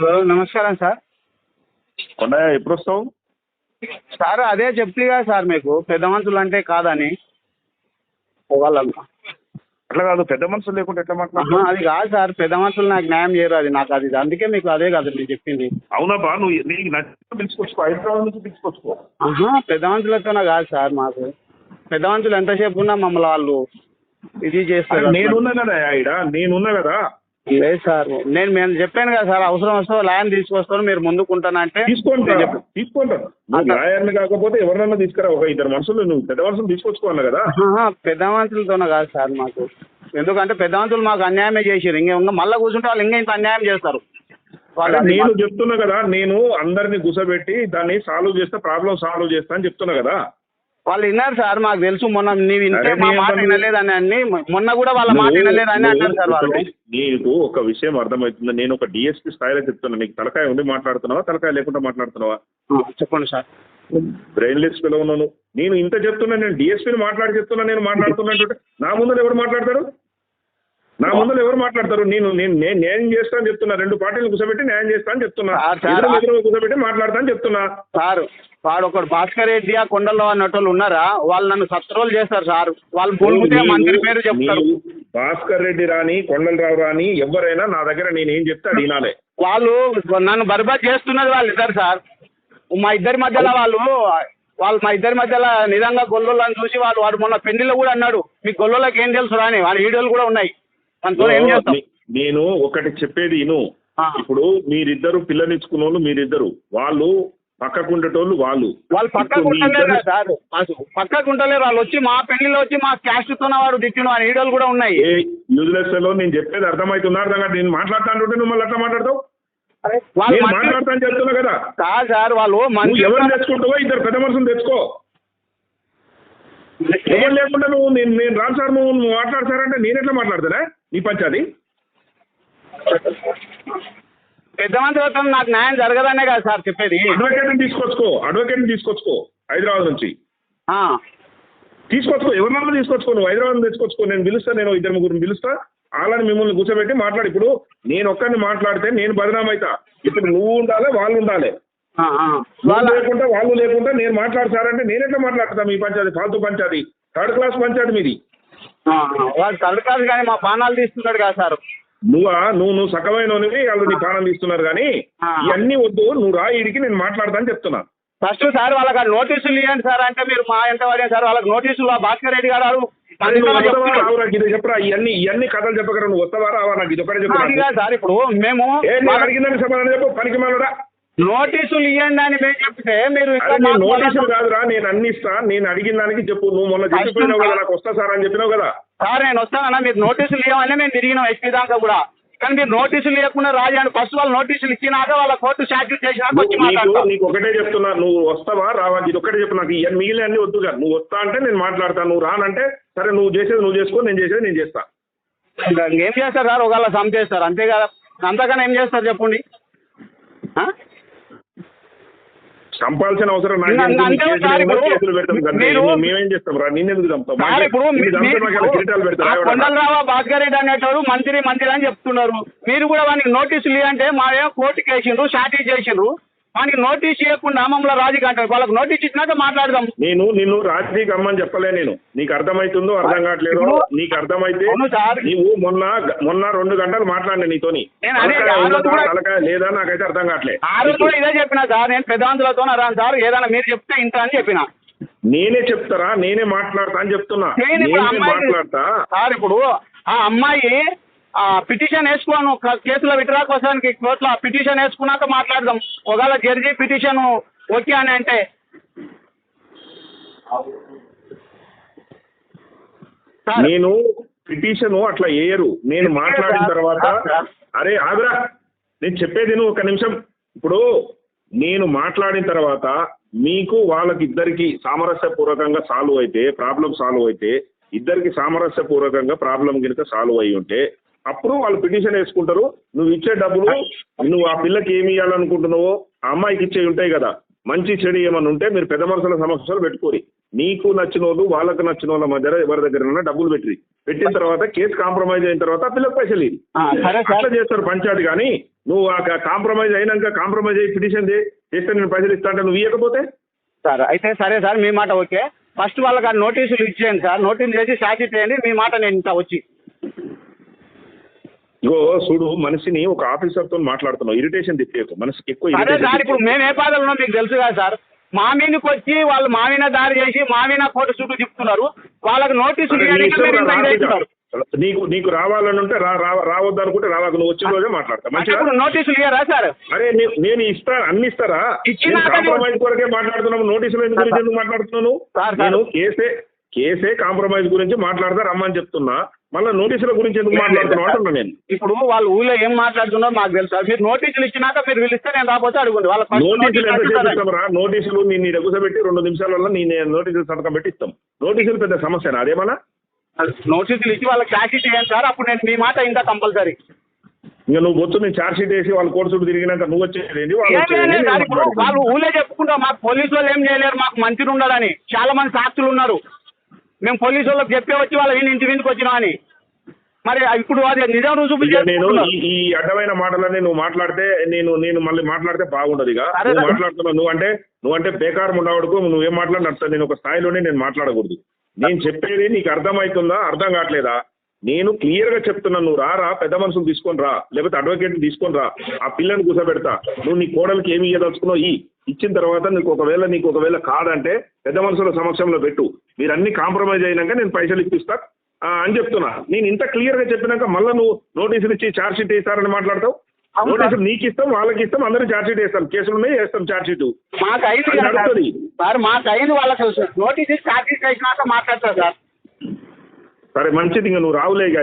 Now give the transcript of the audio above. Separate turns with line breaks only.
Hello నమస్కారం sir.
Kondaiah ఎప్పుడు వస్తావు?
సార్ అదే చెప్తే కదా సార్ మీకు పెద్ద మనుషులు అంటే కాదని వాళ్ళ
అట్లా కాదు, పెద్ద మనుషులు లేకుండా ఎట్లా మాట్లాడుతున్నావు?
అది కాదు సార్, పెద్ద మనుషులు నాకు న్యాయం చేయరు, అది నాకు అది అందుకే మీకు అదే కదా నేను చెప్పింది.
అవునా బా, నువ్వు నీకు నచ్చిన పిలుచుకొచ్చుకో, హైదరాబాద్ నుంచి పిలుచుకొచ్చుకో.
పెద్ద మనుషులతోనే కాదు సార్, మాకు పెద్ద మనుషులు ఎంతసేపు ఉన్నా మమ్మల్ని వాళ్ళు ఇది చేస్తారు.
నేనున్నా కదా ఈడ, నేనున్నా కదా.
లేదు సార్, మేము చెప్పాను కదా సార్, అవసరం వస్తే లాయర్ని తీసుకొస్తాను, మీరు ముందుకుంటానంటే
తీసుకుంటాను. లాయర్ని కాకపోతే ఎవరినన్నా తీసుకురా, ఒక ఇద్దరు మనుషులు, నువ్వు పెద్ద మనుషులు తీసుకొచ్చుకోవాలి కదా.
పెద్ద మనుషులతోనే కాదు సార్ మాకు, ఎందుకంటే పెద్ద మనుషులు మాకు అన్యాయమే చేసారు. ఇంకా మళ్ళీ కూర్చుంటే వాళ్ళు ఇంకా ఇంత అన్యాయం చేస్తారు.
నేను చెప్తున్నా కదా, నేను అందరినీ కూర్చోబెట్టి దాన్ని సాల్వ్ చేస్తా, ప్రాబ్లం సాల్వ్ చేస్తా అని చెప్తున్నా కదా.
వాళ్ళు విన్నారు సార్, మాకు తెలుసు. మొన్న నీవు ఇంటే మా మాట వినలేదని అన్ని, మొన్న కూడా వాళ్ళ మాట వినలేదని అంటారు సార్ వాళ్ళు.
నీకు ఒక విషయం అర్థమవుతుంది, నేను ఒక డిఎస్పీ స్థాయిలో చెప్తున్నా. నీకు తలకాయ ఉండి మాట్లాడుతున్నావా, తలకాయ లేకుండా మాట్లాడుతున్నావా?
చెప్పండి సార్.
బ్రెయిన్లెస్ పిల్లలు ఉన్నాను నేను, ఇంత చెప్తున్నా. నేను డిఎస్పీని మాట్లాడి చెప్తున్నా, నేను మాట్లాడుతున్నా అంటే నా ముందు ఎవరు మాట్లాడతారు? నా ముందు ఎవరు మాట్లాడతారు? నేను న్యాయం చేస్తా అని చెప్తున్నా. రెండు పార్టీలు కూర్చోబెట్టి న్యాయం చేస్తా అని చెప్తున్నా. కూర్చోబెట్టి మాట్లాడతా అని చెప్తున్నా
సార్. వాడు ఒకడు భాస్కర్ రెడ్డి ఆ కొండల్లో అన్నట్టు ఉన్నారా, వాళ్ళు నన్ను సత్రోలు చేస్తారు సార్. వాళ్ళు బోల్తే మంత్రి పేరు చెప్తారు.
భాస్కర్ రెడ్డి రాని, కొండలరావు రాని, ఎవరైనా నా దగ్గర నేను ఏం చెప్తే అది వినాలే.
వాళ్ళు నన్ను బర్బాద్ చేస్తున్నది వాళ్ళు ఇద్దరు సార్. మా ఇద్దరి మధ్యలో వాళ్ళు మా ఇద్దరి మధ్యలో నిజంగా గొల్లోళ్ళని చూసి వాడు మొన్న పెళ్లిలో కూడా అన్నాడు, మీ గొల్లోళ్ళకి ఏం తెలుసు అని. వాళ్ళ వీడియోలు కూడా ఉన్నాయి. ఏం చేస్తాం?
నేను ఒకటి చెప్పేది విను. ఇప్పుడు మీరిద్దరు పిల్లనిచ్చుకున్న వాళ్ళు మీరిద్దరు, వాళ్ళు పక్కకుండేటోళ్ళు వాళ్ళు
పక్కకుంటలేరు సార్, పక్కకుంటలేరు. వాళ్ళు వచ్చి మా పెళ్లిలో వచ్చి మా క్యాస్ట్ తో వాడు తిట్టిన వీడియోలు కూడా ఉన్నాయి.
యూజ్లెస్ లో నేను చెప్పేది అర్థమవుతుందా? అర్థం కాదు. నేను మాట్లాడుతుంటే నువ్వు మళ్ళీ అట్లా మాట్లాడతావు. మాట్లాడతా అని చెప్తున్నా కదా.
కాదు సార్, వాళ్ళు
ఎవరు తెచ్చుకుంటావో ఇద్దరు పెద్ద మనుషులు తెచ్చుకో. ఎవరు లేకుండా నువ్వు నేను రాను సార్, నువ్వు మాట్లాడతారంటే నేను ఎట్లా మాట్లాడతానా? నీ పంచాది
పెద్ద మంత్రి నాకు న్యాయం జరగదనే కదా సార్ చెప్పేది.
అడ్వకేట్ని తీసుకొచ్చుకో హైదరాబాద్ నుంచి తీసుకొచ్చుకో. ఎవరినన్నా తీసుకొచ్చుకో, నువ్వు హైదరాబాద్ తీసుకొచ్చుకో. నేను పిలుస్తా, నేను ఇద్దరు ముగ్గురిని పిలుస్తా. వాళ్ళని మిమ్మల్ని కూర్చోబెట్టి మాట్లాడి. ఇప్పుడు నేను ఒక్కరిని మాట్లాడితే నేను బదనామవుతా. ఇప్పుడు నువ్వు ఉండాలి, వాళ్ళు ఉండాలి. వాళ్ళు లేకుండా నేను మాట్లాడతారంటే నేను ఎట్లా మాట్లాడతా? మీ పంచాయతీ ఫాల్తూ పంచాయతీ, థర్డ్ క్లాస్ పంచాయతీ మీది.
వాళ్ళు థర్డ్ క్లాస్ కానీ మా పానాలు తీస్తున్నాడు కదా సార్.
నువ్వు సకమైన వాళ్ళు నీ ప్రాణం తీస్తున్నారు కానీ ఇవన్నీ వద్దు, నువ్వు రా ఈడికి, నేను మాట్లాడతాను చెప్తున్నా.
ఫస్ట్ సార్ వాళ్ళకి నోటీసులు ఇవ్వండి సార్ అంటే మీరు మా ఎంత పడారు సార్ వాళ్ళకి నోటీసులు. భాస్కర్ రెడ్డి గారు
ఇది చెప్పరా, ఇవన్నీ కథలు చెప్పగలరా? నువ్వు వస్తావా రావా? నాకు ఇది ఒకటే చెప్పు
సార్. ఇప్పుడు మేము
అడిగిందని సమాధానం చెప్పు. పనికి మాలడా
నోటీసులు ఇవ్వండి అని మేము చెప్తే మీరు
నోటీసులు కాదురా, నేను అన్ని ఇస్తా. నేను అడిగిన దానికి చెప్పు. నువ్వు మొన్న చెప్పిపోయినావు కదా, నాకు వస్తా సార్ అని చెప్పినావు కదా.
సార్ నేను వస్తానన్నా, మీరు నోటీసులు ఇవ్వమని మేము తిరిగినాం ఎస్పీ దాకా కూడా. కానీ మీరు నోటీసులు ఇవ్వకుండా రాజాను ఫస్ట్ వాళ్ళు నోటీసులు ఇచ్చినాక వాళ్ళ కోర్టు షాట్యూట్ చేసినాక వచ్చి మాట్లాడతాను.
నీకు ఒకటే చెప్తున్నా, నువ్వు వస్తావా రావా? ఇది ఒకటే చెప్పు. నాకు మిగిలిన అన్ని వద్దుగా. నువ్వు వస్తా అంటే నేను మాట్లాడతాను, నువ్వు రానంటే సరే నువ్వు చేసేది నువ్వు చేసుకో, నేను చేసేది నేను చేస్తా.
ఏం చేస్తారు సార్? ఒకవేళ సమ్ చేస్తారు అంతే కదా, అంతకన్నా ఏం చేస్తారు చెప్పండి.
చంపాల్సిన అవసరం మేమేం చేస్తాం రా? నేనెందుకు చంపుతాం?
కొండలరావు భాస్కర్ రెడ్డి అనేటోడు మంత్రి అని చెప్తున్నారు. మీరు కూడా వానికి నోటీసులు ఇవ్వంటే మాదేమో కోర్టుకి వేసిండ్రు, షార్టీ చేసిండ్రు. వానికి నోటీస్ ఇవ్వకుండా మమ్మల్ని రాజీకి అంటారు. వాళ్ళకి నోటీస్ ఇచ్చినాక మాట్లాడదాం.
నేను నిన్ను రాజీకి అమ్మని చెప్పలే. నేను నీకు అర్థమవుతుందో అర్థం కావట్లేదు. నీకు అర్థమైతే నీవు మొన్న 2 గంటలు మాట్లాడినా నీతోని, లేదా నాకైతే అర్థం కావట్లేదు.
ఆ రోజు కూడా ఇదే చెప్పినా సార్, నేను పెద్దాంతులతో రాను సార్, ఏదైనా మీరు చెప్తే ఇంత అని చెప్పిన.
నేనే చెప్తారా? నేనే మాట్లాడతా అని చెప్తున్నా. మాట్లాడతా
సార్. ఇప్పుడు ఆ అమ్మాయి పిటిషన్ వేసుకోను కేసులో విత్డ్రా కోసానికి కోర్టులో పిటిషన్ వేసుకున్నాక మాట్లాడదాం. ఒకవేళ జడ్జి పిటిషన్ ఓకే అని అంటే
నేను పిటిషన్ అట్లా వేయరు. నేను మాట్లాడిన తర్వాత అరే ఆగురా, నేను చెప్పేది నువ్వు ఒక నిమిషం. ఇప్పుడు నేను మాట్లాడిన తర్వాత మీకు వాళ్ళకిద్దరికి సామరస్యపూర్వకంగా సాల్వ్ అయితే, ప్రాబ్లం సాల్వ్ అయితే, ఇద్దరికి సామరస్యపూర్వకంగా ప్రాబ్లం కనుక సాల్వ్ అయి ఉంటే అప్పుడు వాళ్ళు పిటిషన్ వేసుకుంటారు. నువ్వు ఇచ్చే డబ్బులు నువ్వు ఆ పిల్లకి ఏమి ఇవ్వాలనుకుంటున్నావో ఆ అమ్మాయికి ఇచ్చే ఉంటాయి కదా. మంచి చెడు ఏమన్నా ఉంటే మీరు పెద్ద మనుషుల సమస్యలు పెట్టుకోరి. నీకు నచ్చిన వాళ్ళు వాళ్ళకు నచ్చిన వాళ్ళ మధ్య ఎవరి దగ్గర డబ్బులు పెట్టిన తర్వాత కేసు కాంప్రమైజ్ అయిన తర్వాత ఆ పిల్లలకు పైసలు ఇవ్వు.
సరే సార్.
అట్లా చేస్తారు పంచాయతీ. కానీ నువ్వు ఆ కాంప్రమైజ్ అయినాక కాంప్రమైజ్ అయ్యి పిటిషన్ చేస్తే నేను పైసలు ఇస్తా అంటే నువ్వు ఇవ్వకపోతే
సార్ అయితే సరే సార్, మీ మాట ఓకే. ఫస్ట్ వాళ్ళకి ఆ నోటీసులు ఇచ్చేయండి సార్, నోటీసులు చేసి షార్ట్ చేయండి. మీ మాట నేను ఇంత వచ్చి
ఇగో చూడు, మనిషిని ఒక ఆఫీసర్ తో మాట్లాడుతున్నావు, ఇరిటేషన్ తిప్పేకు, మనసుకి ఎక్కువ
సరే
irritation
సార్. ఇప్పుడు మేము ఏ బాధలు ఉన్నాం మీకు తెలుసు కదా సార్. మా మీదకి వచ్చి వాళ్ళు మా మీద దాడి చేసి మా మీద కోర్టు చుట్టూ తిప్పుతున్నారు. వాళ్ళకి నోటీసులు
అరే, నీ
ఇవ్వడానికి
ఇష్టం
మీరు ఇంత
రా,
ఇదవుతున్నారు.
నీకు రావాలని ఉంటే రావద్దు అనుకుంటే రావాకు, నువ్వు వచ్చిన రోజే మాట్లాడతా
అంటే
మంచిగా.
ఇప్పుడు నోటీసులు ఇవ్వరా సార్?
అరే నేను ఇస్తా, అన్ని ఇస్తారా?
ఇచ్చినాక
కాంప్రమైజ్ కొరకే మాట్లాడుతున్నాము, నోటీసుల గురించి ఎందుకు మాట్లాడుతున్నాను?
సార్,
నేను కేసే కాంప్రమైజ్ గురించి మాట్లాడతా రమ్మని చెప్తున్నా, మళ్ళీ నోటీసుల గురించి ఎందుకు మాట్లాడుతున్నావు అంటున్నా నేను.
ఇప్పుడు వాళ్ళు ఊళ్ళో ఏం మాట్లాడుతున్నారో మాకు తెలుసు సార్. మీరు నోటీసులు ఇచ్చినాక మీరు పిలిస్తే నేను రాకపోతే అడుగుండి. వాళ్ళ
నోటీసులు ఎంత చేపిస్తాం రా? నోటీసులు నేను ఎగుసబెట్టి 2 నిమిషాలలో నేను నోటీసులు సంతకం పెట్టి ఇస్తాం. నోటీసులు పెద్ద సమస్యనా అదేమన్నా?
నోటీసులు ఇచ్చి వాళ్ళకి క్యాష్ చేయండి సార్, అప్పుడు నేను మీ మాట ఇంత కంపల్సరీ.
ఇంకా నువ్వు వచ్చి నేను ఛార్జ్ షీట్ వేసి వాళ్ళ కోర్టు చుట్టూ తిరిగినాక నువ్వు వచ్చేది
ఇప్పుడు వాళ్ళు ఊళ్ళో చెప్పుకుంటాం, మాకు పోలీసు వాళ్ళు ఏం చేయలేరు, మాకు మంచిగా ఉండాలని చాలా మంది సాక్షులు ఉన్నారు. మేము పోలీసు వాళ్ళకి చెప్పే వచ్చి వాళ్ళ ఇంటి మీదకి వచ్చినా అని. మరి ఇప్పుడు అది నిజం రుజువు
నేను ఈ అడ్డమైన మాటలన్నీ నువ్వు మాట్లాడితే నేను మళ్ళీ మాట్లాడితే బాగుండదు. ఇక నువ్వు మాట్లాడుతున్నావు, నువ్వంటే బేకారం ఉండవడుకు, నువ్వేం మాట్లాడినట్టు నేను ఒక స్థాయిలోనే నేను మాట్లాడకూడదు. నేను చెప్పేది నీకు అర్థమవుతుందా, అర్థం కావట్లేదా? నేను క్లియర్ గా చెప్తున్నాను, నువ్వు రా పెద్ద మనుషులు తీసుకొని రా, లేకపోతే అడ్వకేట్ తీసుకొని రా, ఆ పిల్లని కూర్చోబెడతా. నువ్వు నీ కోడలికి ఏమి ఇవ్వదలుచుకున్నావు ఇచ్చిన తర్వాత నీకు ఒకవేళ కాదంటే పెద్ద మనుషుల సమక్షంలో పెట్టు, మీరు అన్ని కాంప్రమైజ్ అయినాక నేను పైసలు ఇప్పిస్తా అని చెప్తున్నా. నేను ఇంత క్లియర్ గా చెప్పినాక మళ్ళీ నువ్వు నోటీసులు ఇచ్చి ఛార్జ్ షీట్ వేస్తారని మాట్లాడతావు. నోటీసులు నీకు ఇస్తాం, వాళ్ళకి ఇస్తాం, అందరూ ఛార్జ్ షీట్ వేస్తాం, కేసులు ఉన్నాయి వేస్తాం ఛార్జ్ షీట్.
మాకు అయింది సార్, మాకు అయింది, వాళ్ళకి నోటీస్ ఛార్జ్ షీట్ వేసినాక మాట్లాడతారు సార్.
సరే మంచిది, ఇంకా నువ్వు రావులే ఇక.